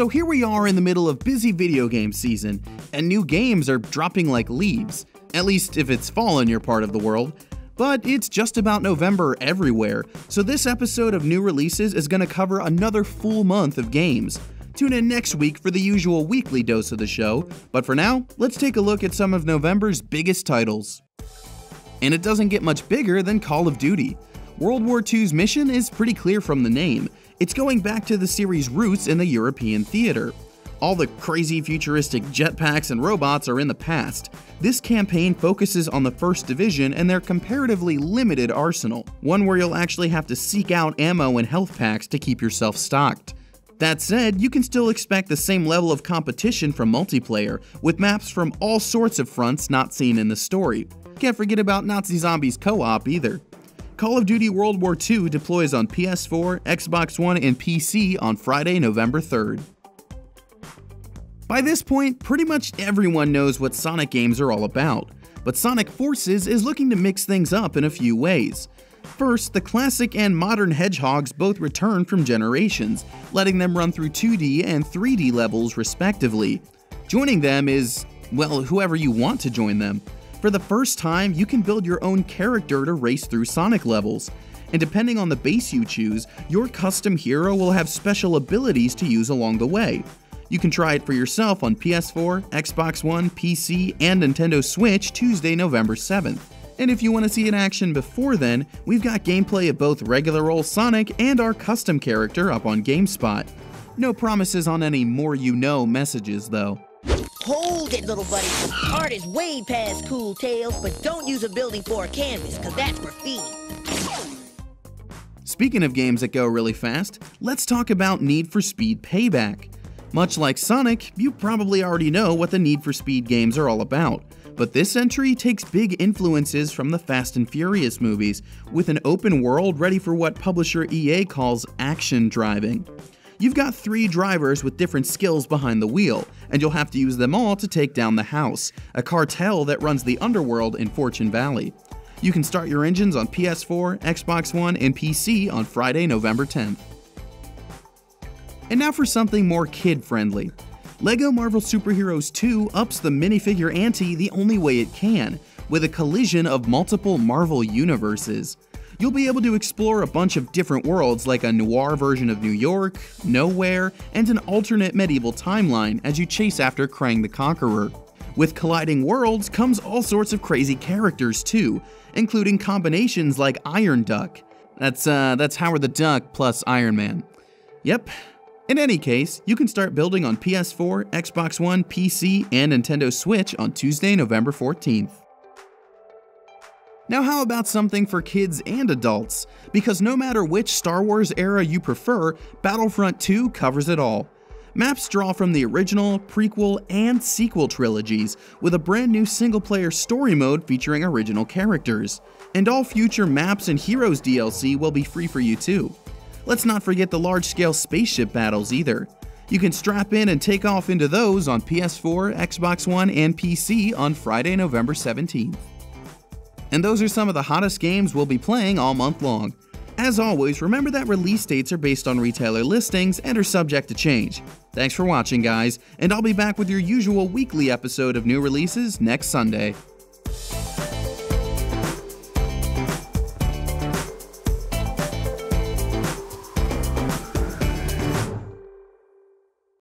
So here we are in the middle of busy video game season, and new games are dropping like leaves, at least if it's fall in your part of the world. But it's just about November everywhere, so this episode of New Releases is going to cover another full month of games. Tune in next week for the usual weekly dose of the show, but for now, let's take a look at some of November's biggest titles. And it doesn't get much bigger than Call of Duty. World War II's mission is pretty clear from the name. It's going back to the series' roots in the European theater. All the crazy futuristic jetpacks and robots are in the past. This campaign focuses on the 1st Division and their comparatively limited arsenal, one where you'll actually have to seek out ammo and health packs to keep yourself stocked. That said, you can still expect the same level of competition from multiplayer, with maps from all sorts of fronts not seen in the story. Can't forget about Nazi Zombies co-op either. Call of Duty World War II deploys on PS4, Xbox One, and PC on Friday, November 3rd. By this point, pretty much everyone knows what Sonic games are all about, but Sonic Forces is looking to mix things up in a few ways. First, the classic and modern hedgehogs both return from Generations, letting them run through 2D and 3D levels respectively. Joining them is, well, whoever you want to join them. For the first time, you can build your own character to race through Sonic levels, and depending on the base you choose, your custom hero will have special abilities to use along the way. You can try it for yourself on PS4, Xbox One, PC, and Nintendo Switch Tuesday, November 7th. And if you want to see it in action before then, we've got gameplay of both regular old Sonic and our custom character up on GameSpot. No promises on any more you know messages though. Hold it, little buddy. Art is way past cool tales, but don't use a building for a canvas, cause that's graffiti. Speaking of games that go really fast, let's talk about Need for Speed Payback. Much like Sonic, you probably already know what the Need for Speed games are all about, but this entry takes big influences from the Fast and Furious movies, with an open world ready for what publisher EA calls action driving. You've got 3 drivers with different skills behind the wheel, and you'll have to use them all to take down the House, a cartel that runs the underworld in Fortune Valley. You can start your engines on PS4, Xbox One, and PC on Friday, November 10th. And now for something more kid-friendly. LEGO Marvel Superheroes 2 ups the minifigure ante the only way it can, with a collision of multiple Marvel universes. You'll be able to explore a bunch of different worlds like a noir version of New York, Nowhere, and an alternate medieval timeline as you chase after Krang the Conqueror. With colliding worlds comes all sorts of crazy characters too, including combinations like Iron Duck. That's Howard the Duck plus Iron Man. Yep. In any case, you can start building on PS4, Xbox One, PC, and Nintendo Switch on Tuesday, November 14th. Now how about something for kids and adults? Because no matter which Star Wars era you prefer, Battlefront 2 covers it all. Maps draw from the original, prequel, and sequel trilogies, with a brand new single-player story mode featuring original characters. And all future maps and Heroes DLC will be free for you too. Let's not forget the large-scale spaceship battles either. You can strap in and take off into those on PS4, Xbox One, and PC on Friday, November 17th. And those are some of the hottest games we'll be playing all month long. As always, remember that release dates are based on retailer listings and are subject to change. Thanks for watching, guys, and I'll be back with your usual weekly episode of New Releases next Sunday.